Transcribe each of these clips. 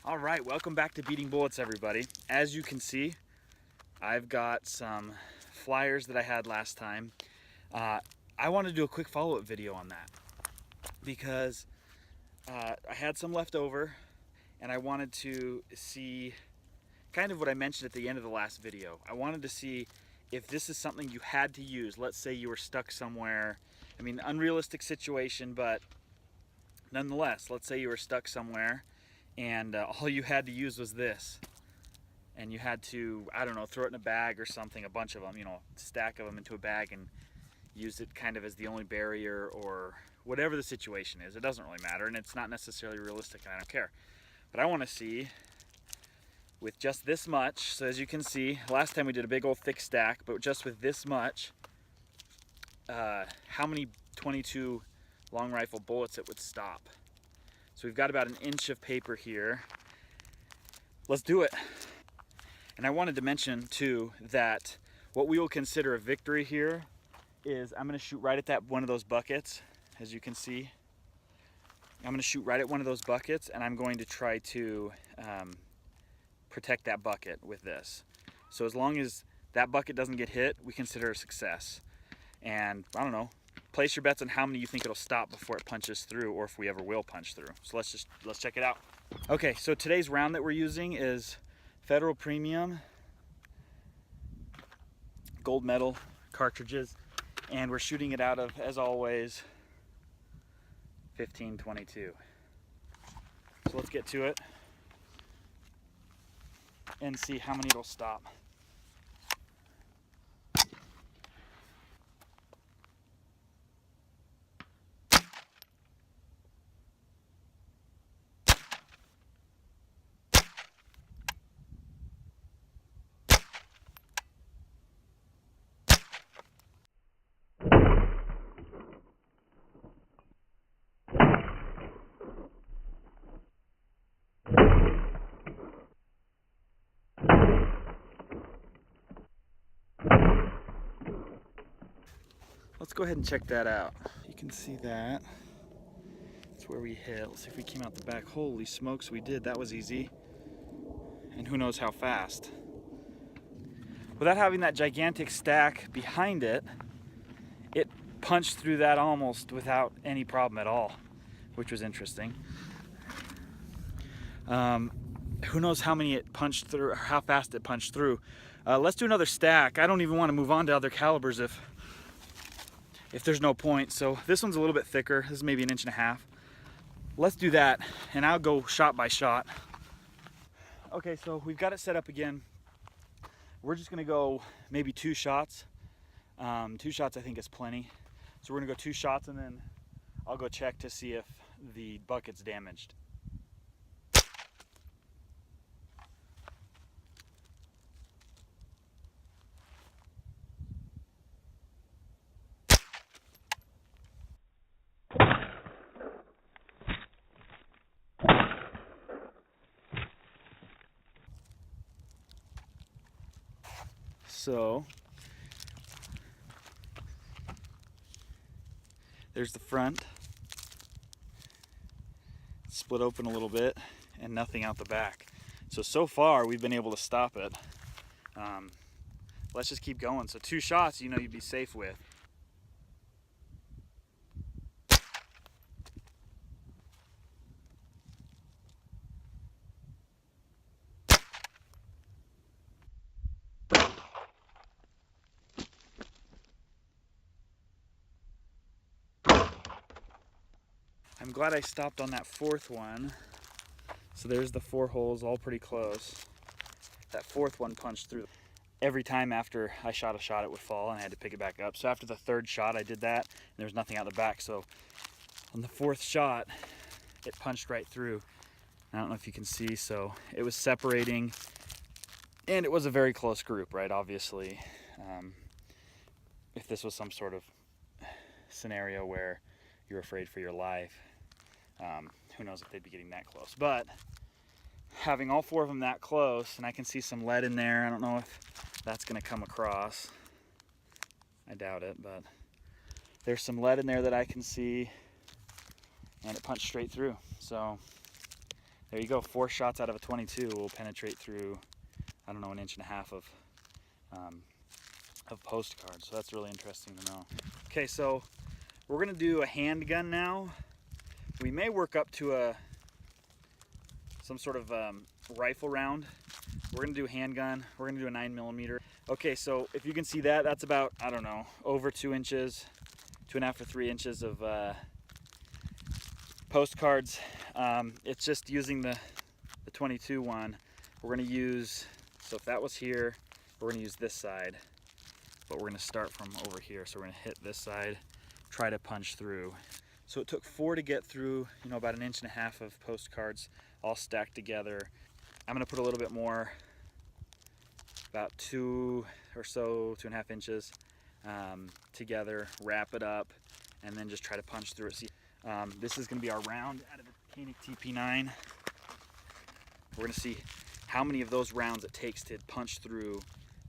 All right, welcome back to Beating Bullets, everybody. As you can see, I've got some flyers that I had last time. I want to do a quick follow-up video on that because I had some left over and I wanted to see kind of what I mentioned at the end of the last video. I wanted to see if this is something you had to use. Let's say you were stuck somewhere. I mean, unrealistic situation, but nonetheless, let's say you were stuck somewhere and all you had to use was this, and you had to, I don't know, throw it in a bag or something, a bunch of them, you know, stack of them into a bag and use it kind of as the only barrier or whatever the situation is. It doesn't really matter, and it's not necessarily realistic, and I don't care. But I want to see with just this much. So as you can see, last time we did a big old thick stack, but just with this much, how many 22 long rifle bullets it would stop. So we've got about an inch of paper here. Let's do it. And I wanted to mention too that what we will consider a victory here is I'm going to shoot right at that one of those buckets. As you can see, I'm going to shoot right at one of those buckets, and I'm going to try to protect that bucket with this. So as long as that bucket doesn't get hit, we consider a success. And I don't know, place your bets on how many you think it'll stop before it punches through, or if we ever will punch through. So let's check it out. Okay, so today's round that we're using is Federal Premium gold medal cartridges, and we're shooting it out of, as always, 1522. So let's get to it and see how many it'll stop. Let's go ahead and check that out. You can see that. That's where we hit. Let's see if we came out the back. Holy smokes, we did. That was easy. And who knows how fast. Without having that gigantic stack behind it, it punched through that almost without any problem at all, which was interesting. Who knows how many it punched through, or how fast it punched through. Let's do another stack. I don't even want to move on to other calibers if there's no point. So this one's a little bit thicker. This is maybe 1.5 inches. Let's do that, and I'll go shot by shot. Okay, so we've got it set up again. We're just gonna go maybe 2 shots. 2 shots I think is plenty. So we're gonna go 2 shots, and then I'll go check to see if the bucket's damaged. So there's the front, split open a little bit, and nothing out the back. So far we've been able to stop it. Let's just keep going. So 2 shots, you know, you'd be safe with. I'm glad I stopped on that 4th one. So there's the 4 holes, all pretty close. That 4th one punched through. Every time after I shot a shot, it would fall, and I had to pick it back up. So after the 3rd shot, I did that, and there was nothing out the back. So on the 4th shot, it punched right through. I don't know if you can see, so it was separating, and it was a very close group, right? Obviously, if this was some sort of scenario where you're afraid for your life, who knows if they'd be getting that close. But having all 4 of them that close, and I can see some lead in there. I don't know if that's going to come across. I doubt it, but there's some lead in there that I can see, and it punched straight through. So There you go, 4 shots out of a 22 will penetrate through, I don't know, 1.5 inches of postcards. So that's really interesting to know. Okay, so we're gonna do a handgun now. We may work up to some sort of rifle round. We're gonna do a handgun. We're gonna do a 9mm. Okay, so if you can see that, that's about, I don't know, over 2 inches, 2.5 or 3 inches of postcards. It's just using the 22 one. We're gonna use, so if that was here, we're gonna use this side, but we're gonna start from over here. So we're gonna hit this side, try to punch through. So it took 4 to get through, you know, about 1.5 inches of postcards all stacked together. I'm gonna put a little bit more, about 2 or so, 2.5 inches together, wrap it up, and then just try to punch through it. See, this is gonna be our round out of the Koenig TP9. We're gonna see how many of those rounds it takes to punch through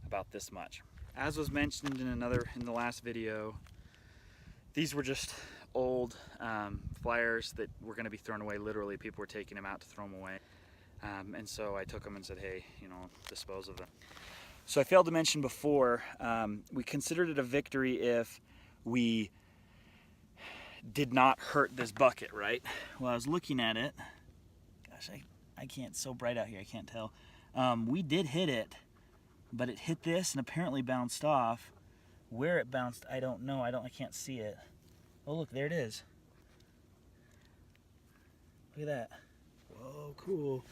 about this much. As was mentioned in the last video, these were just old flyers that were gonna be thrown away. Literally, people were taking them out to throw them away. And so I took them and said, hey, you know, dispose of them. So I failed to mention before, we considered it a victory if we did not hurt this bucket, right? Well, I was looking at it. Gosh, I can't, it's so bright out here, I can't tell. We did hit it, but it hit this and apparently bounced off. Where it bounced, I don't know. I can't see it. Oh, look, there it is. Look at that. Whoa, cool.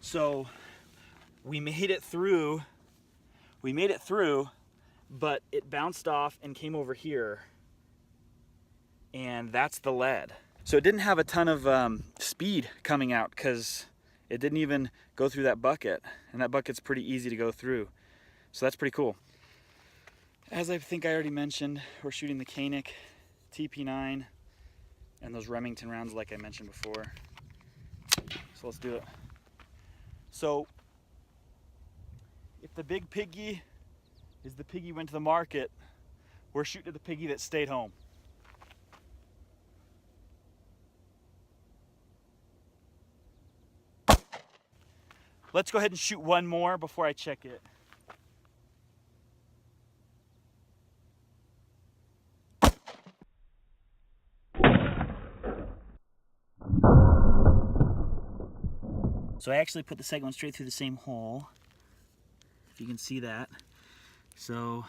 So we made it through, but it bounced off and came over here, and that's the lead. So it didn't have a ton of speed coming out because it didn't even go through that bucket, and that bucket's pretty easy to go through. So that's pretty cool. As I think I already mentioned, we're shooting the Koenig TP9 and those Remington rounds like I mentioned before. So let's do it. So if the big piggy is the piggy went to the market, we're shooting at the piggy that stayed home. Let's go ahead and shoot one more before I check it. So I actually put the second one straight through the same hole, if you can see that. So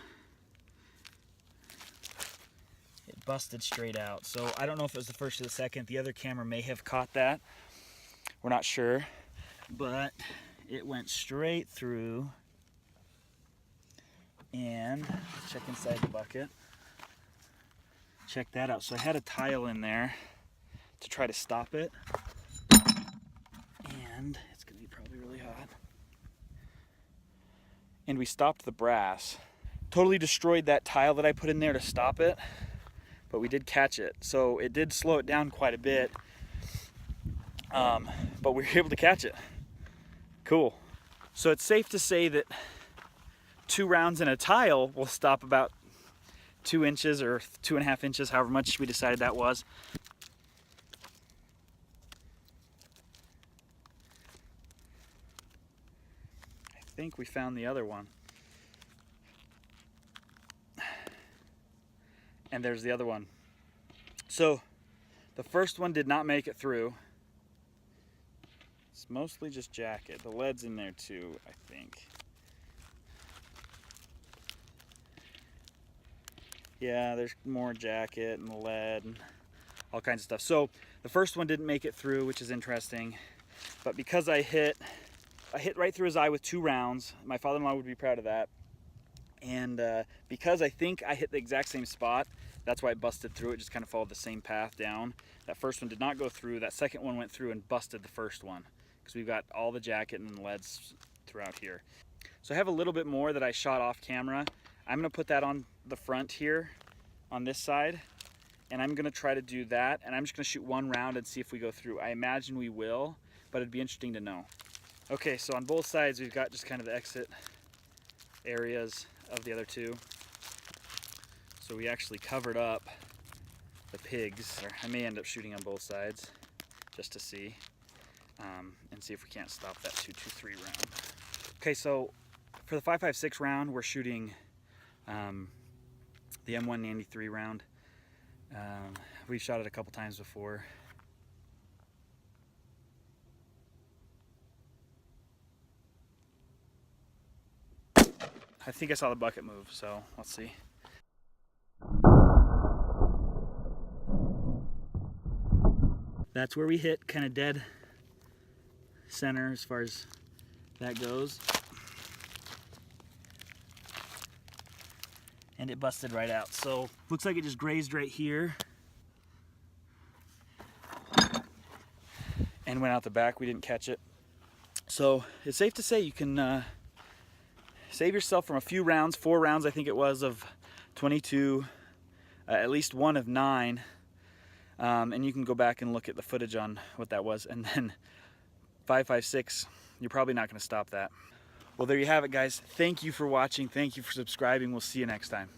it busted straight out. So I don't know if it was the first or the second. The other camera may have caught that. We're not sure, but it went straight through. And check inside the bucket. Check that out. So I had a tile in there to try to stop it. And it's gonna be probably really hot. And we stopped the brass. Totally destroyed that tile that I put in there to stop it, but we did catch it. So it did slow it down quite a bit, but we were able to catch it. Cool. So it's safe to say that 2 rounds in a tile will stop about 2 inches or 2.5 inches, however much we decided that was. I think we found the other one. And there's the other one. So the first one did not make it through. It's mostly just jacket. The lead's in there too, I think. Yeah, there's more jacket and lead and all kinds of stuff. So the first one didn't make it through, which is interesting. But because I hit right through his eye with 2 rounds. My father-in-law would be proud of that. And because I think I hit the exact same spot, that's why it busted through. It just kind of followed the same path down. That first one did not go through. That second one went through and busted the first one because we've got all the jacket and the leads throughout here. So I have a little bit more that I shot off camera. I'm gonna put that on the front here on this side, and I'm gonna try to do that, and I'm just gonna shoot 1 round and see if we go through. I imagine we will, but it'd be interesting to know. Okay, so on both sides we've got just kind of the exit areas of the other 2. So we actually covered up the pigs. I may end up shooting on both sides just to see, and see if we can't stop that 223 round. Okay, so for the 5.56 round, we're shooting the M193 round. We've shot it a couple times before. I think I saw the bucket move, so let's see. That's where we hit, kind of dead center as far as that goes. And it busted right out. So looks like it just grazed right here and went out the back. We didn't catch it. So it's safe to say you can save yourself from a few rounds, 4 rounds I think it was of 22, at least 1 of 9. And you can go back and look at the footage on what that was. And then 5.56, you're probably not going to stop that. Well, there you have it, guys. Thank you for watching. Thank you for subscribing. We'll see you next time.